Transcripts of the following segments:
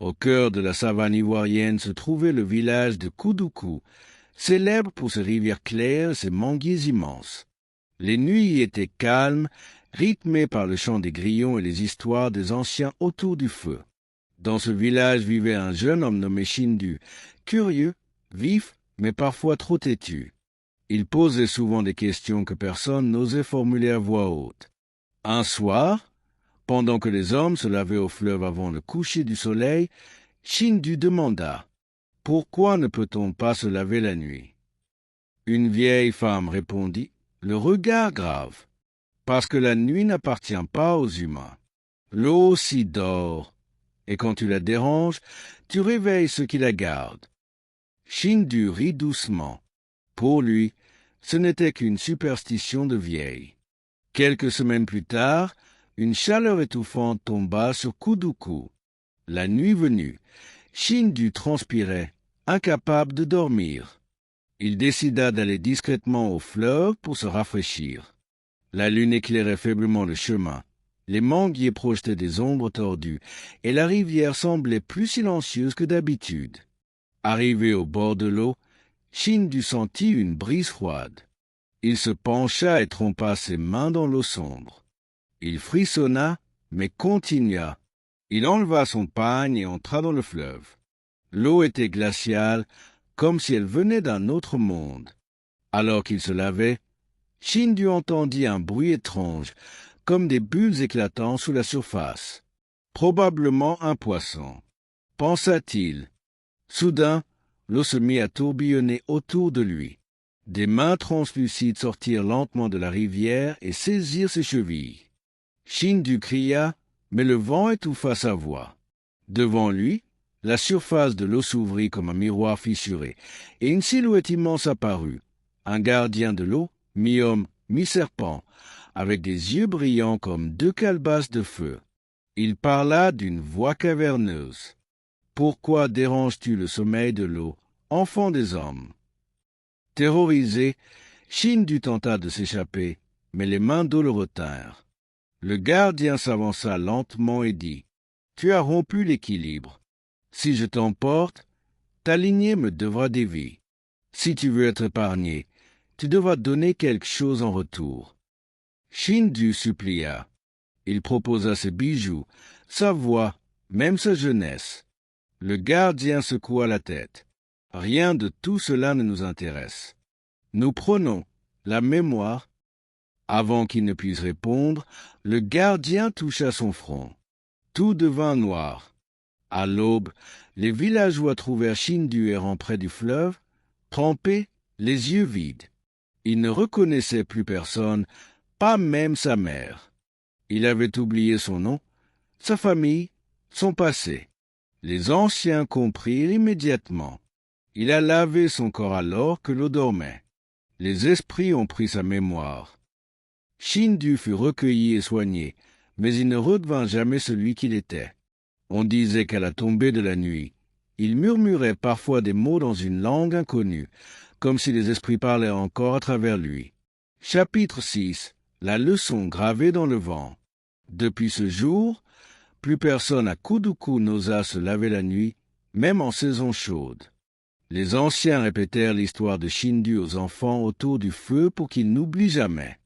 Au cœur de la savane ivoirienne se trouvait le village de Koudoukou, célèbre pour ses rivières claires et ses manguiers immenses. Les nuits y étaient calmes, rythmées par le chant des grillons et les histoires des anciens autour du feu. Dans ce village vivait un jeune homme nommé Shindu, curieux, vif, mais parfois trop têtu. Il posait souvent des questions que personne n'osait formuler à voix haute. Un soir, pendant que les hommes se lavaient au fleuve avant le coucher du soleil, Shindu demanda « Pourquoi ne peut-on pas se laver la nuit ?» Une vieille femme répondit, le regard grave, « Parce que la nuit n'appartient pas aux humains. L'eau aussi dort, et quand tu la déranges, tu réveilles ceux qui la gardent. » Shindu rit doucement. Pour lui, ce n'était qu'une superstition de vieille. Quelques semaines plus tard, une chaleur étouffante tomba sur Koudoukou. La nuit venue, Shindu transpirait, incapable de dormir. Il décida d'aller discrètement au fleuve pour se rafraîchir. La lune éclairait faiblement le chemin. Les manguiers projetaient des ombres tordues, et la rivière semblait plus silencieuse que d'habitude. Arrivé au bord de l'eau, Shindu sentit une brise froide. Il se pencha et trempa ses mains dans l'eau sombre. Il frissonna, mais continua. Il enleva son pagne et entra dans le fleuve. L'eau était glaciale, comme si elle venait d'un autre monde. Alors qu'il se lavait, Shindu entendit un bruit étrange, comme des bulles éclatant sous la surface. Probablement un poisson, pensa-t-il. Soudain, l'eau se mit à tourbillonner autour de lui. Des mains translucides sortirent lentement de la rivière et saisirent ses chevilles. Shindu cria, mais le vent étouffa sa voix. Devant lui, la surface de l'eau s'ouvrit comme un miroir fissuré, et une silhouette immense apparut, un gardien de l'eau, mi-homme, mi-serpent, avec des yeux brillants comme deux calebasses de feu. Il parla d'une voix caverneuse. « Pourquoi déranges-tu le sommeil de l'eau, enfant des hommes ?» Terrorisé, Shindu tenta de s'échapper, mais les mains d'eau le retinrent. Le gardien s'avança lentement et dit « Tu as rompu l'équilibre. Si je t'emporte, ta lignée me devra des vies. Si tu veux être épargné, tu devras donner quelque chose en retour. » Shindu supplia. Il proposa ses bijoux, sa voix, même sa jeunesse. Le gardien secoua la tête. « Rien de tout cela ne nous intéresse. Nous prenons la mémoire. » Avant qu'il ne puisse répondre, le gardien toucha son front. Tout devint noir. À l'aube, les villageois trouvèrent Shindu errant près du fleuve, trempé, les yeux vides. Il ne reconnaissait plus personne, pas même sa mère. Il avait oublié son nom, sa famille, son passé. Les anciens comprirent immédiatement. Il a lavé son corps alors que l'eau dormait. Les esprits ont pris sa mémoire. Shindu fut recueilli et soigné, mais il ne redevint jamais celui qu'il était. On disait qu'à la tombée de la nuit, il murmurait parfois des mots dans une langue inconnue, comme si les esprits parlaient encore à travers lui. Chapitre 6. La leçon gravée dans le vent. Depuis ce jour, plus personne à Koudoukou n'osa se laver la nuit, même en saison chaude. Les anciens répétèrent l'histoire de Shindu aux enfants autour du feu pour qu'ils n'oublient jamais.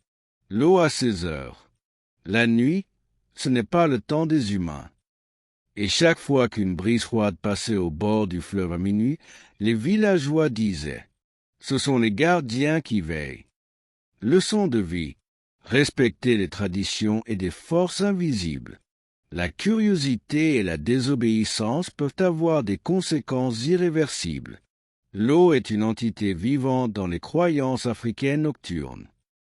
L'eau a ses heures. La nuit, ce n'est pas le temps des humains. Et chaque fois qu'une brise froide passait au bord du fleuve à minuit, les villageois disaient « Ce sont les gardiens qui veillent. » Leçon de vie. Respecter les traditions et des forces invisibles. La curiosité et la désobéissance peuvent avoir des conséquences irréversibles. L'eau est une entité vivante dans les croyances africaines nocturnes.